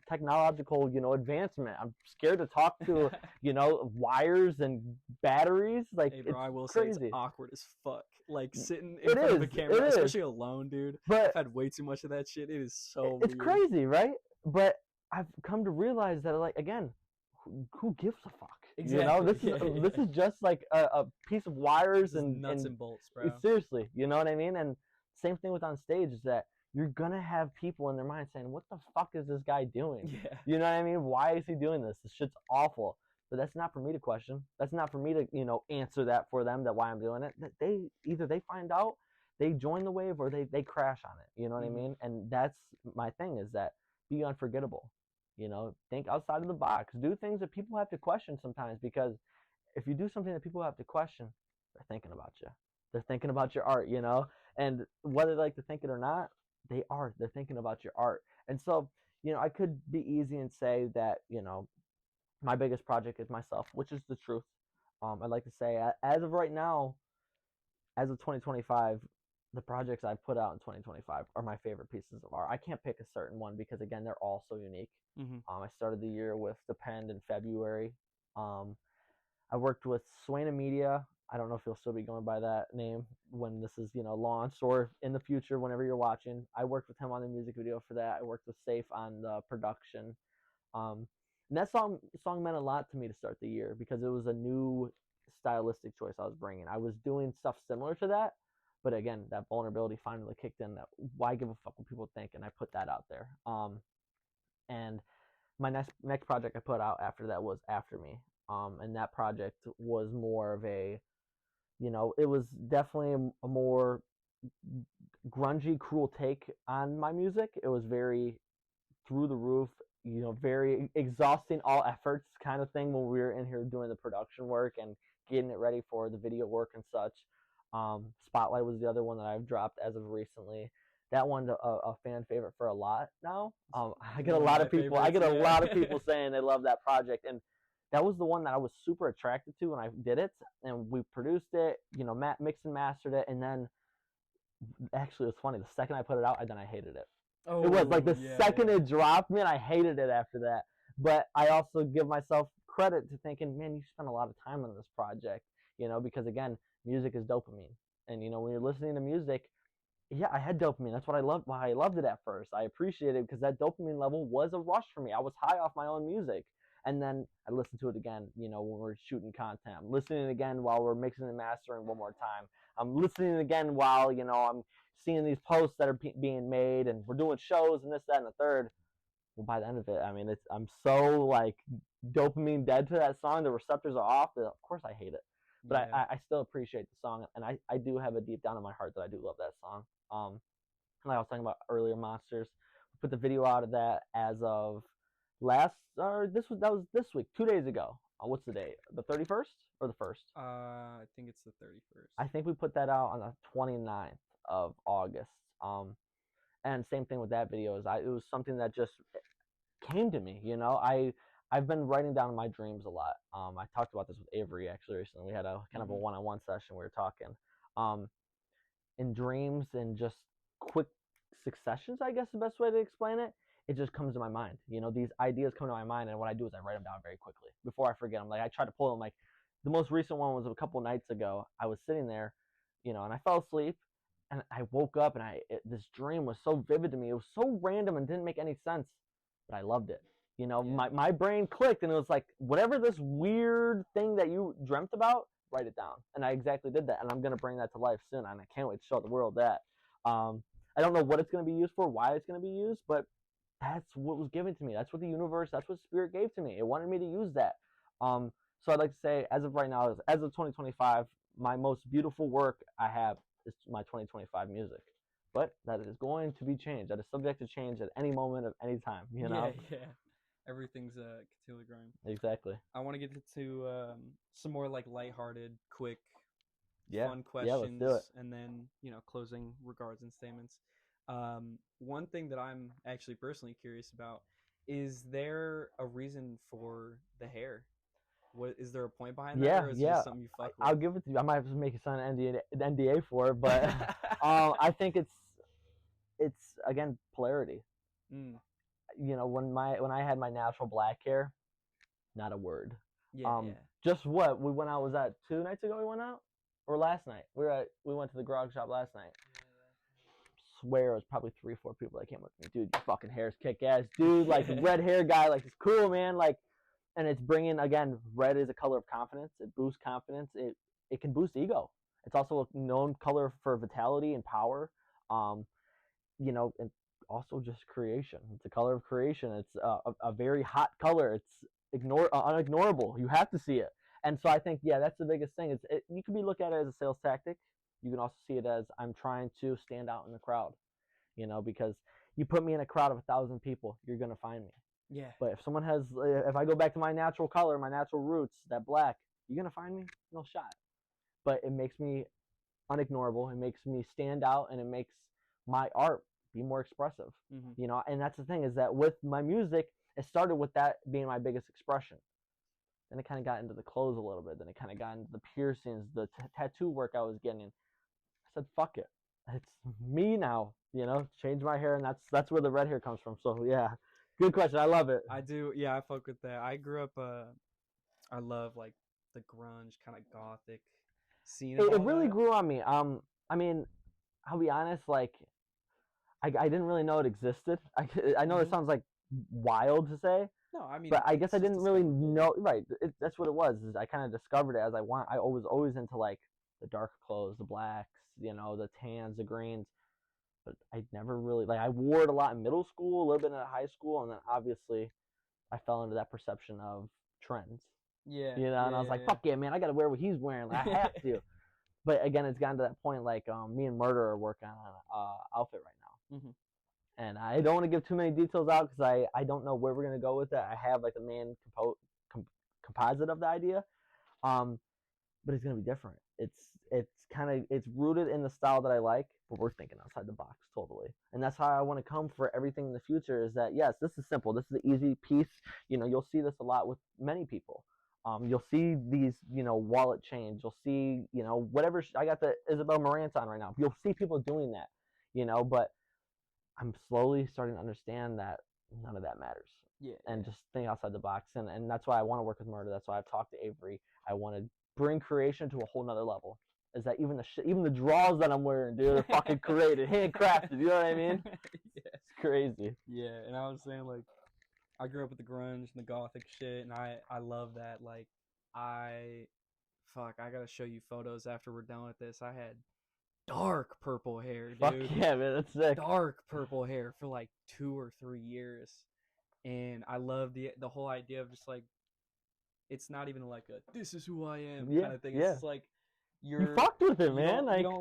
technological, advancement. I'm scared to talk to, wires and batteries. Like, hey, bro, I will crazy. say it's awkward as fuck. Like sitting in front of a camera, especially alone, dude. But I've had way too much of that shit. It is so it's weird. crazy, right? But I've come to realize that, like, again, who gives a fuck? Exactly. This is just like a piece of wires and nuts and bolts, bro. Seriously, you know what I mean? And same thing with on stage is that you're gonna have people in their mind saying, "What the fuck is this guy doing?" Yeah. You know what I mean? Why is he doing this? This shit's awful. But that's not for me to question. That's not for me to answer that for them. That why I'm doing it. That they find out, they join the wave, or they crash on it. You know what I mean? And that's my thing is that be unforgettable. Think outside of the box. Do things that people have to question sometimes, because if you do something that people have to question, they're thinking about you. They're thinking about your art, and whether they like to think it or not, they're thinking about your art. And so, I could be easy and say that, my biggest project is myself, which is the truth. I'd like to say, as of right now, as of 2025, the projects I've put out in 2025 are my favorite pieces of art. I can't pick a certain one because, again, they're all so unique. I started the year with Depend in February. I worked with Swaina Media. I don't know if you'll still be going by that name when this is, launched, or in the future whenever you're watching. I worked with him on the music video for that. I worked with Safe on the production. And that song meant a lot to me to start the year because it was a new stylistic choice I was bringing. I was doing stuff similar to that, but again, that vulnerability finally kicked in. That why give a fuck what people think, and I put that out there. And my next project I put out after that was After Me. And that project was more of a, it was definitely a more grungy, cruel take on my music. It was very through the roof, very exhausting all efforts kind of thing when we were in here doing the production work and getting it ready for the video work and such. Spotlight was the other one that I've dropped as of recently. That one's a fan favorite for a lot now. I get a lot of people saying they love that project, and that was the one that I was super attracted to when I did it, and we produced it, mixed and mastered it, and then actually it was funny. The second I put it out, then I hated it. It was like the second it dropped, man, I hated it after that. But I also give myself credit to thinking, man, you spent a lot of time on this project, because again, music is dopamine, and when you're listening to music, yeah, I had dopamine. That's what I loved. Why I loved it at first. I appreciated it because that dopamine level was a rush for me. I was high off my own music. And then I listened to it again, when we're shooting content. I'm listening again while we're mixing and mastering one more time. I'm listening again while, I'm seeing these posts that are being made, and we're doing shows and this, that, and the third. Well, by the end of it, I mean, I'm so, like, dopamine dead to that song. The receptors are off. Of course I hate it. But I still appreciate the song, and I do have a deep down in my heart that I do love that song. And like I was talking about earlier, Monsters, put the video out of that as of that was this week, 2 days ago. What's the date? The 31st or the 1st? I think it's the 31st. I think we put that out on the 29th of August. And same thing with that video it was something that just came to me. I've been writing down my dreams a lot. I talked about this with Avery actually recently. We had a kind of a one-on-one session. We were talking. In dreams and just quick successions, I guess the best way to explain it. It just comes to my mind. These ideas come to my mind, and what I do is I write them down very quickly before I forget them. Like I try to pull them. Like the most recent one was a couple nights ago. I was sitting there, and I fell asleep, and I woke up, and this dream was so vivid to me. It was so random and didn't make any sense, but I loved it. My brain clicked, and it was like, whatever this weird thing that you dreamt about, write it down. And I exactly did that, and I'm going to bring that to life soon, and I can't wait to show the world that. I don't know what it's going to be used for, why it's going to be used, but that's what was given to me. That's what the universe, that's what Spirit gave to me. It wanted me to use that. So I'd like to say, as of right now, as of 2025, my most beautiful work I have is my 2025 music. But that is going to be changed. That is subject to change at any moment of any time, Yeah. Everything's continually growing. Exactly. I want to get into some more like lighthearted, quick, fun questions. Yeah, let's do it. And then, closing regards and statements. One thing that I'm actually personally curious about, is there a reason for the hair? What is there a point behind that, or is it just something you fuck with? I'll give it to you. I might have to make you sign an NDA for it, but I think it's again polarity. When I had my natural black hair, not a word. Just what we went out, was that 2 nights ago we went out, or last night? We went to the grog shop last night. Swear it was probably 3-4 people that came with me. Dude, your fucking hair's kick ass, dude. Like the red hair guy, like it's cool, man. Like, and it's bringing, again, red is a color of confidence. It boosts confidence. It can boost ego. It's also a known color for vitality and power. And also just creation. It's a color of creation. It's a very hot color. It's unignorable. You have to see it. And so I think, that's the biggest thing. You can look at it as a sales tactic. You can also see it as I'm trying to stand out in the crowd, because you put me in a crowd of 1,000 people, you're going to find me. Yeah. But if I go back to my natural color, my natural roots, that black, you're going to find me? No shot. But it makes me unignorable. It makes me stand out, and it makes my art be more expressive. And that's the thing, is that with my music, it started with that being my biggest expression. Then it kind of got into the clothes a little bit. Then it kind of got into the piercings, the tattoo work I was getting. I said, fuck it. It's me now, change my hair, and that's where the red hair comes from. So, yeah, good question. I love it. I do. Yeah, I fuck with that. I grew up, I love, like, the grunge, kind of gothic scene. It really grew on me. I mean, I'll be honest, like, I didn't really know it existed. I know it sounds, like, wild to say. No, I mean, but I guess I didn't really know. Right, that's what it was. Is I kind of discovered it as I went. I was always into, like, the dark clothes, the blacks, the tans, the greens. But I never really, like, I wore it a lot in middle school, a little bit in high school, and then obviously I fell into that perception of trends. Yeah. And I was like, fuck yeah, man, I got to wear what he's wearing. Like, I have to. But again, it's gotten to that point, like, me and Murder are working on an outfit right now. And I don't want to give too many details out because I don't know where we're going to go with it. I have, like, the main composite of the idea. But it's going to be different. It's rooted in the style that I like, but we're thinking outside the box totally. And that's how I want to come for everything in the future, is that, yes, this is simple. This is the easy piece. You'll see this a lot with many people. You'll see these, wallet chains. You'll see, whatever. I got the Isabel Marant on right now. You'll see people doing that, but I'm slowly starting to understand that none of that matters. Yeah. And just think outside the box. And that's why I want to work with Murder. That's why I've talked to Avery. I want to bring creation to a whole nother level. Is that even the draws that I'm wearing, dude, are fucking created, handcrafted. You know what I mean? Yeah. It's crazy. Yeah, and I was saying, like, I grew up with the grunge and the gothic shit, and I love that. Like, I gotta show you photos after we're done with this. I had dark purple hair, dude. Fuck yeah, man, that's sick. Dark purple hair for like 2 or 3 years, and I love the whole idea of just like, it's not even like a "this is who I am" kind of thing. It's just like you fucked with it, man. You don't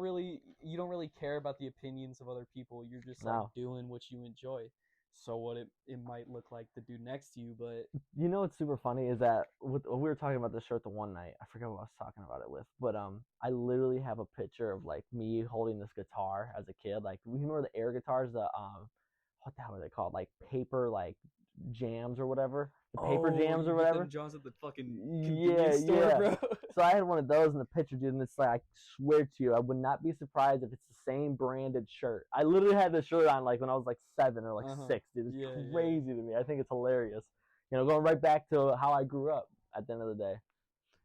really care about the opinions of other people. You're just like doing what you enjoy. so what it might look like the dude next to you, but You know what's super funny is that we were talking about this shirt the one night. I forget what I was talking about it with, but I literally have a picture of like me holding this guitar as a kid. Like, you remember the air guitars, the what the hell are they called? Like paper, like jams or whatever. The paper jams you or get them whatever. Johns at the fucking Yeah, convenience store, bro. So I had one of those in the picture, dude, and it's like, I swear to you, I would not be surprised if it's the same branded shirt. I literally had this shirt on like when I was like 7 or like 6, dude. It's crazy to me. I think it's hilarious. You know, going right back to how I grew up at the end of the day.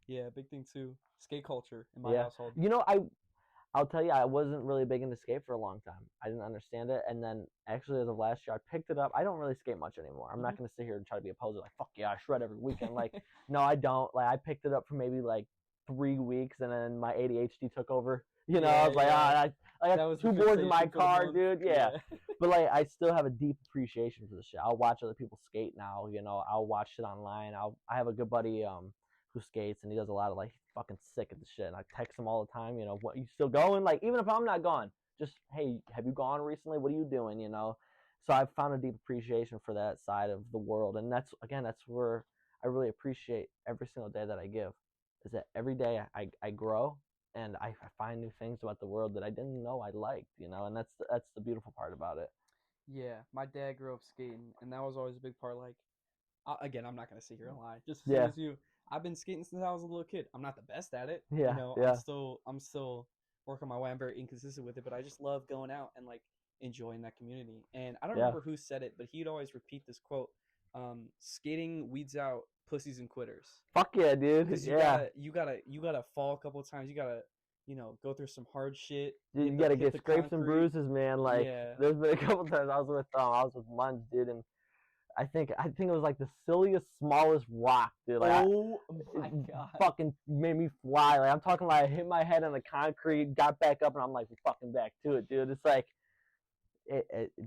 Yeah, big thing too. Skate culture in my household. You know, I'll tell you, I wasn't really big into skate for a long time. I didn't understand it, and then actually as of last year, I picked it up. I don't really skate much anymore. I'm not gonna sit here and try to be a poser like, fuck yeah, I shred every weekend. Like, no, I don't. Like, I picked it up for maybe like 3 weeks, and then my ADHD took over. You know, I was like, I got 2 boards in my car, dude. Yeah. But like, I still have a deep appreciation for the shit. I'll watch other people skate now. You know, I'll watch it online. I have a good buddy who skates, and he does a lot of like fucking sick at the shit. And I text him all the time. You know, what, you still going? Like, even if I'm not gone, just, hey, have you gone recently? What are you doing? You know. So I've found a deep appreciation for that side of the world, and that's where I really appreciate every single day that I give. Is that every day I grow, and I find new things about the world that I didn't know I liked, you know, and that's the beautiful part about it. Yeah, my dad grew up skating, and that was always a big part. Like, again, I'm not gonna sit here and lie. Just the same as you, I've been skating since I was a little kid. I'm not the best at it. Yeah, you know, I'm still working my way. I'm very inconsistent with it, but I just love going out and like enjoying that community. And I don't remember who said it, but he'd always repeat this quote: "Skating weeds out pussies and quitters." Fuck yeah, dude. Because you gotta fall a couple of times. You gotta, you know, go through some hard shit. Dude, you gotta get scrapes and bruises, man. Like, there's been a couple times I was with Munch, dude, and I think it was like the silliest, smallest rock, dude. Like, oh my god! Fucking made me fly. Like, I'm talking like I hit my head on the concrete, got back up, and I'm like, fucking back to it, dude. It's like,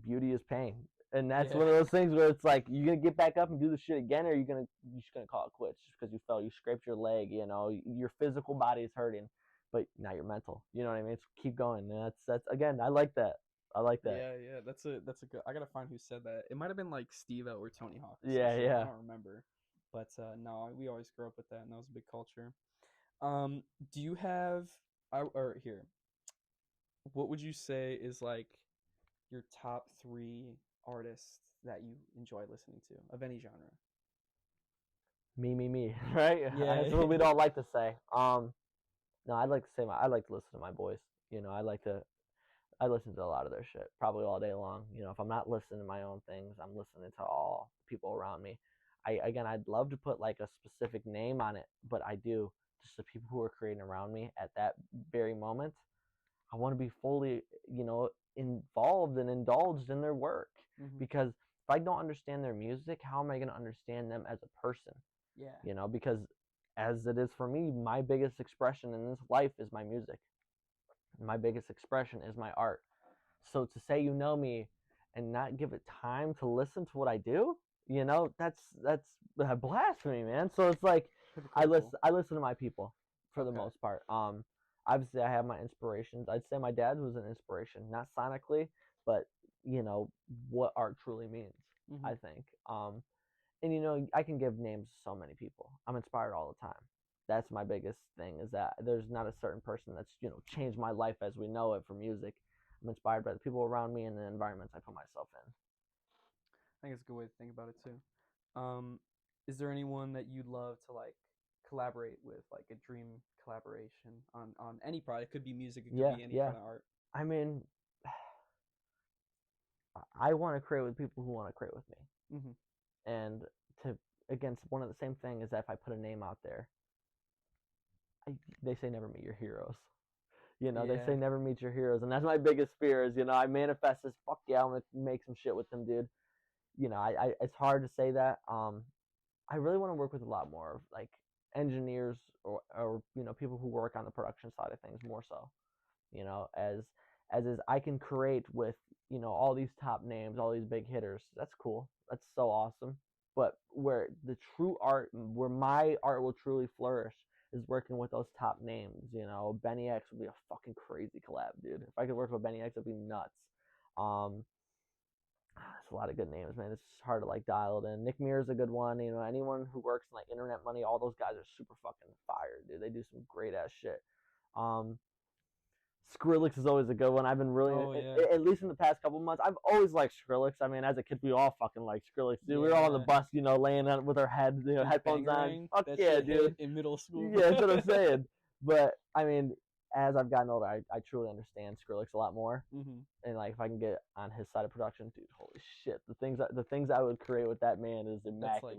beauty is pain. And that's one of those things where it's like, you gonna get back up and do the shit again, or you're just gonna call it quits just because you fell, you scraped your leg, you know, your physical body is hurting, but now you're mental. You know what I mean? It's keep going. And that's again, I like that. Yeah, that's a good. I gotta find who said that. It might have been like Steve-O or Tony Hawk. Yeah. I don't remember, but no, we always grew up with that, and that was a big culture. Do you have? Or here, what would you say is like your top 3 artists that you enjoy listening to of any genre? Me, right? Yeah, that's what we don't like to say. No, I'd like to say I like to listen to my boys. You know, I listen to a lot of their shit, probably all day long. You know, if I'm not listening to my own things, I'm listening to all people around me. I'd love to put like a specific name on it, but I do. Just the people who are creating around me at that very moment, I want to be fully, you know, involved and indulged in their work. Because if I don't understand their music, how am I going to understand them as a person? Yeah. You know, because as it is for me, my biggest expression in this life is my music. My biggest expression is my art. So to say you know me and not give it time to listen to what I do, you know, that's a blasphemy, man. So it's like, I listen to my people for the most part. Obviously I have my inspirations. I'd say my dad was an inspiration, not sonically, but you know what art truly means. I think. And you know, I can give names to so many people. I'm inspired all the time. That's my biggest thing, is that there's not a certain person that's, you know, changed my life as we know it for music. I'm inspired by the people around me and the environments I put myself in. I think it's a good way to think about it too. Is there anyone that you'd love to like collaborate with, like a dream collaboration on any product? It could be music, it could be any kind of art. I mean, I want to create with people who want to create with me. And against one of the same thing is that if I put a name out there, they say never meet your heroes. You know, they say never meet your heroes, and that's my biggest fear. Is, you know, I manifest this. Fuck yeah, I'm gonna make some shit with them, dude. You know, it's hard to say that. I really want to work with a lot more of like engineers or you know, people who work on the production side of things more so. You know, as is I can create with, you know, all these top names, all these big hitters. That's cool. That's so awesome. But where the true art, where my art will truly flourish, is working with those top names. You know, Benny X would be a fucking crazy collab, dude. If I could work with Benny X, it'd be nuts. It's a lot of good names, man. It's just hard to like dial it in. Nick Muir's a good one. You know, anyone who works in like internet money, all those guys are super fucking fire, dude. They do some great ass shit. Um, Skrillex is always a good one. I've been really, at least in the past couple months, I've always liked Skrillex. I mean, as a kid, we all fucking liked Skrillex, dude. We were all on the bus, you know, laying on with our head, you know, headphones on. Fuck yeah, dude. In middle school. Yeah, that's what I'm saying. But I mean, as I've gotten older, I truly understand Skrillex a lot more. And like, if I can get on his side of production, dude, holy shit, the things I would create with that man is immaculate. That's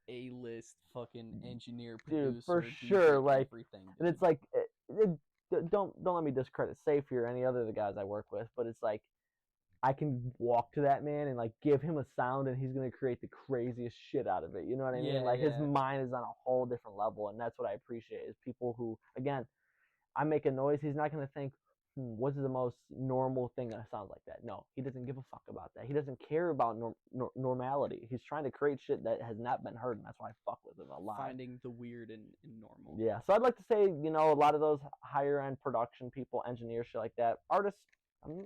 like A-list fucking engineer, producer, dude, for DJ, sure. Like, everything, dude. And it's like, don't let me discredit Safe or any other of the guys I work with, but it's like I can walk to that man and like give him a sound and he's gonna create the craziest shit out of it. You know what I mean? Like his mind is on a whole different level, and that's what I appreciate is people who, again, I make a noise, he's not gonna think, what's the most normal thing that sounds like that? No, he doesn't give a fuck about that. He doesn't care about normality. He's trying to create shit that has not been heard, and that's why I fuck with him a lot. Finding the weird in normal. Yeah, so I'd like to say, you know, a lot of those higher end production people, engineers, shit like that, artists,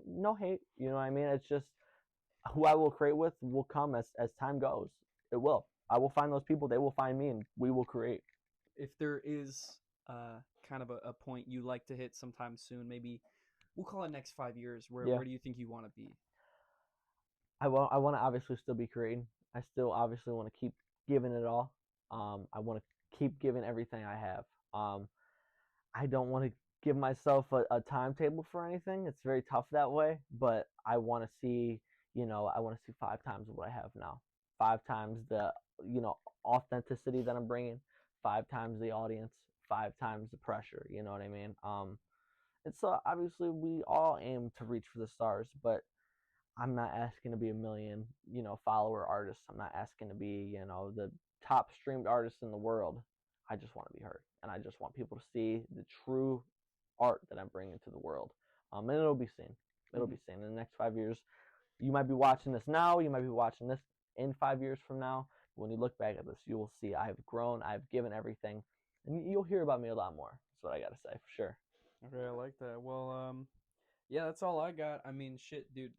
no hate, you know what I mean? It's just who I will create with will come as time goes. It will. I will find those people, they will find me, and we will create. If there is kind of a point you like to hit sometime soon, maybe we'll call it next 5 years, where do you think you want to be? I want to obviously still be creating. I still obviously want to keep giving it all. I want to keep giving everything I have. I don't want to give myself a timetable for anything. It's very tough that way, but I want to see, you know, I want to see 5 times what I have now. 5 times the, you know, authenticity that I'm bringing, 5 times the audience, 5 times the pressure, you know what I mean? And so obviously we all aim to reach for the stars, but I'm not asking to be a million, you know, follower artist. I'm not asking to be, you know, the top streamed artist in the world. I just want to be heard, and I just want people to see the true art that I'm bringing to the world. And it'll be seen. It'll be seen in the next 5 years. You might be watching this now. You might be watching this in 5 years from now. When you look back at this, you will see I have grown. I've given everything, and you'll hear about me a lot more. That's what I got to say for sure. Okay, I like that. Well, yeah, that's all I got. I mean, shit, dude.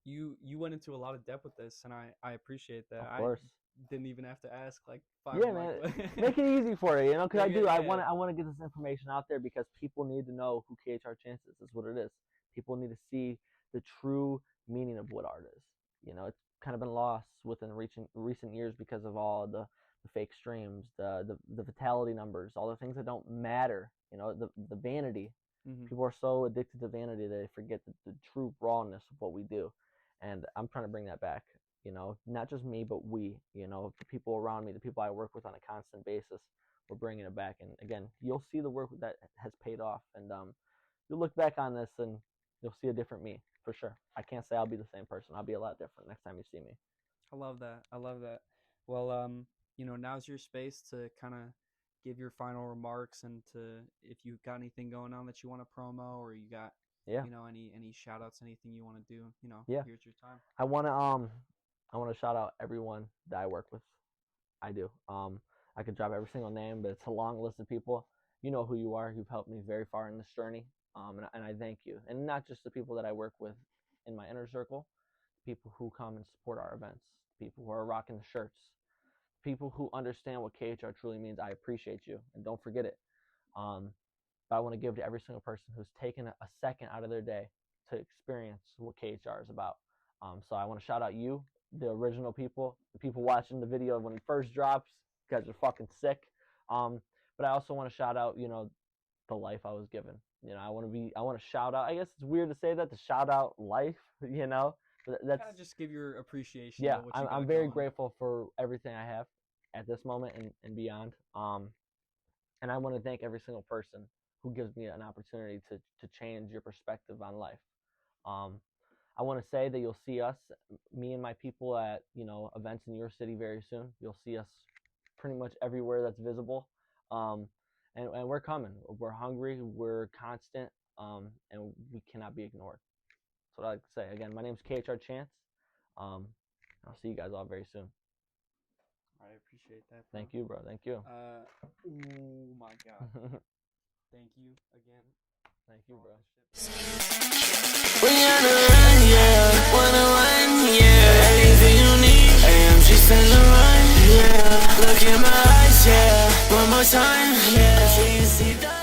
You went into a lot of depth with this, and I appreciate that. Of course. I didn't even have to ask like 5. Yeah, man. Make it easy for you, you know, because I want to get this information out there because people need to know who KHR Chance is. That's what it is. People need to see the true meaning of what art is. You know, it's kind of been lost within recent years because of all the fake streams, the vitality numbers, all the things that don't matter. You know, the vanity. People are so addicted to vanity that they forget the true rawness of what we do. And I'm trying to bring that back, you know, not just me, but we, you know, the people around me, the people I work with on a constant basis, we're bringing it back. And again, you'll see the work that has paid off. And you'll look back on this and you'll see a different me for sure. I can't say I'll be the same person. I'll be a lot different next time you see me. I love that. I love that. Well, you know, now's your space to kind of give your final remarks and to, if you got anything going on that you want to promo, or you got, you know, any shout outs, anything you want to do, you know, here's your time. I want to shout out everyone that I work with. I do. I could drop every single name, but it's a long list of people. You know who you are. You've helped me very far in this journey. And I thank you. And not just the people that I work with in my inner circle, people who come and support our events, people who are rocking the shirts, people who understand what KHR truly means. I appreciate you, and don't forget it. But I want to give to every single person who's taken a second out of their day to experience what KHR is about. So I want to shout out you, the original people, the people watching the video when it first drops. You guys are fucking sick. But I also want to shout out, you know, the life I was given. You know, I want to shout out. I guess it's weird to say that, to shout out life. You know, that's kind of just give your appreciation. Yeah, I'm very grateful for everything I have at this moment and beyond. And I want to thank every single person who gives me an opportunity to change your perspective on life. I want to say that you'll see us, me and my people, at, you know, events in your city very soon. You'll see us pretty much everywhere that's visible. And we're coming. We're hungry. We're constant. And we cannot be ignored. That's what I like to say. Again, my name's KHR Chance. I'll see you guys all very soon. I appreciate that, bro. Thank you, bro. Thank you. Oh my God. Thank you again. Thank you, bro. We on the run, yeah. Wanna run, yeah. Look in my eyes, yeah, one more time, yeah. Until you see the